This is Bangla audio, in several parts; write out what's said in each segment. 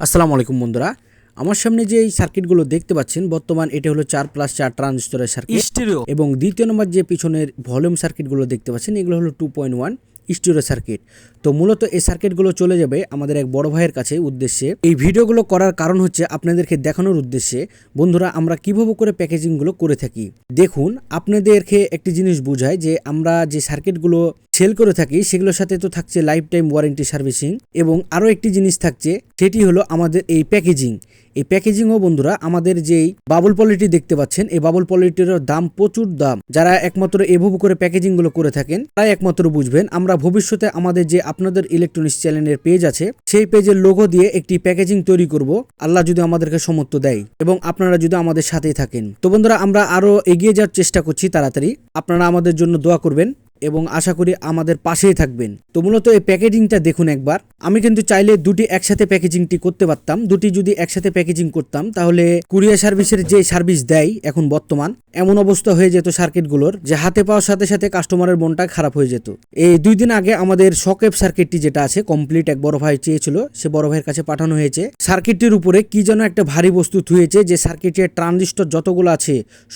আসসালামু আলাইকুম বন্ধুরা, আমার সামনে যে এই সার্কিটগুলো দেখতে পাচ্ছেন বর্তমান এটা হলো 4+4 ট্রানজিস্টরের সার্কিট স্টেরিও এবং দ্বিতীয় নম্বর যে পিছনের ভলিউম সার্কিটগুলো দেখতে পাচ্ছেন এগুলো হলো 2.1 স্টেরিও সার্কিট। তো মূলত এই সার্কিটগুলো চলে যাবে আমাদের এক বড় ভাইয়ের কাছে উদ্দেশ্যে। এই ভিডিওগুলো করার কারণ হচ্ছে আপনাদেরকে দেখানোর উদ্দেশ্যে বন্ধুরা আমরা কিভাবে করে প্যাকেজিংগুলো করে থাকি। দেখুন, আপনাদেরকে একটি জিনিস বোঝায় যে আমরা যে সার্কিটগুলো সেল করে থাকি সেগুলোর সাথে তো থাকছে লাইফ টাইম ওয়ারেন্টি সার্ভিসিং এবং আরও একটি জিনিস থাকছে সেটি হলো আমাদের এই প্যাকেজিং। এই প্যাকেজিংও বন্ধুরা আমাদের যেই বাবল পলিটি দেখতে পাচ্ছেন এই বাবল পলিটির দাম প্রচুর দাম। যারা একমাত্র এভাবে করে প্যাকেজিংগুলো করে থাকেন তারাই একমাত্র বুঝবেন। আমরা ভবিষ্যতে আমাদের যে আপনাদের ইলেকট্রনিক্স চ্যানেলের পেজ আছে সেই পেজের লোগো দিয়ে একটি প্যাকেজিং তৈরি করব, আল্লাহ যদি আমাদেরকে সমর্থ দেয় এবং আপনারা যদি আমাদের সাথেই থাকেন। তো বন্ধুরা আমরা আরও এগিয়ে যাওয়ার চেষ্টা করছি তাড়াতাড়ি, আপনারা আমাদের জন্য দোয়া করবেন এবং আশা করি আমাদের পাশেই থাকবেন। তো মূলত এই প্যাকেজিংটা দেখুন একবার। আমি কিন্তু চাইলে দুটি একসাথে প্যাকেজিংটি করতে পারতাম। দুটি যদি একসাথে প্যাকেজিং করতাম তাহলে কুরিয়ার সার্ভিসের যে সার্ভিস দেয় এখন বর্তমান এমন অবস্থা হয়ে যেত সার্কিটগুলোর যে হাতে পাওয়ার সাথে সাথে কাস্টমারের মনটা খারাপ হয়ে যেত। এই 2 দিন আগে আমাদের শকওয়েভ সার্কিটটি যেটা আছে কমপ্লিট এক বড় ভাই চেয়েছিল, সে বড় ভাইয়ের কাছে পাঠানো হয়েছে। সার্কিটটির উপরে কি যেন একটা ভারী বস্তু থুয়েছে যে সার্কিটের ট্রানজিস্টর যতগুলো আছে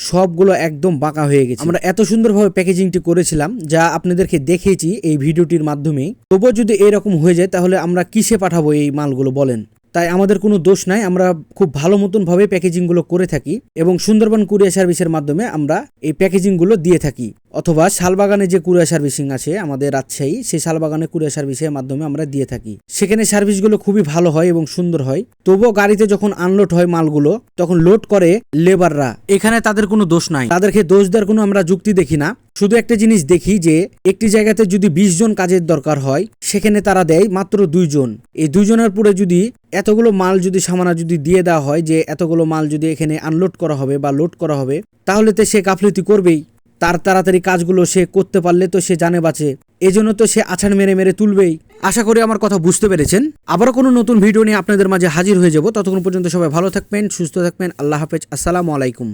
সবগুলো একদম বাঁকা হয়ে গেছে। আমরা এত সুন্দরভাবে প্যাকেজিংটি করেছিলাম যা আপনাদেরকে দেখিয়েছি এই ভিডিওটির মাধ্যমে। তবুও যদি এরকম হয়ে যায় তাহলে আমরা কিসে পাঠাবো এই মালগুলো বলেন? তাই আমাদের কোনো দোষ নাই, আমরা খুব ভালো মতনভাবে প্যাকেজিংগুলো করে থাকি এবং সুন্দরবন কুরিয়ার সার্ভিসের মাধ্যমে আমরা এই প্যাকেজিংগুলো দিয়ে থাকি। অথবা শালবাগানে যে কুরিয়ার সার্ভিসিং আছে আমাদের রাজশাহী, সেই শালবাগানে কুরিয়ার সার্ভিসের মাধ্যমে আমরা দিয়ে থাকি। সেখানে সার্ভিসগুলো খুবই ভালো হয় এবং সুন্দর হয়। তবুও গাড়িতে যখন আনলোড হয় মালগুলো তখন লোড করে লেবাররা, এখানে তাদের কোনো দোষ নাই, তাদেরকে দোষ দেওয়ার কোনো আমরা যুক্তি দেখি না। শুধু একটা জিনিস দেখি যে একটি জায়গাতে যদি 20 জন কাজের দরকার হয় সেখানে তারা দেয় মাত্র 2 জন। এই 2 জনের পরে যদি এতগুলো মাল যদি সামানা যদি দিয়ে দেওয়া হয় যে এতগুলো মাল যদি এখানে আনলোড করা হবে বা লোড করা হবে তাহলে তো সে গাফলতি করবেই। তার তাড়াতাড়ি কাজগুলো সে করতে পারলে তো সে জানে বাঁচে, এজন্য তো সে আছাড় মেরে মেরে তুলবেই। আশা করি আমার কথা বুঝতে পেরেছেন। আবারও কোনো নতুন ভিডিও নিয়ে আপনাদের মাঝে হাজির হয়ে যাব। ততক্ষণ পর্যন্ত সবাই ভালো থাকবেন, সুস্থ থাকবেন। আল্লাহ হাফেজ, আসসালামু আলাইকুম।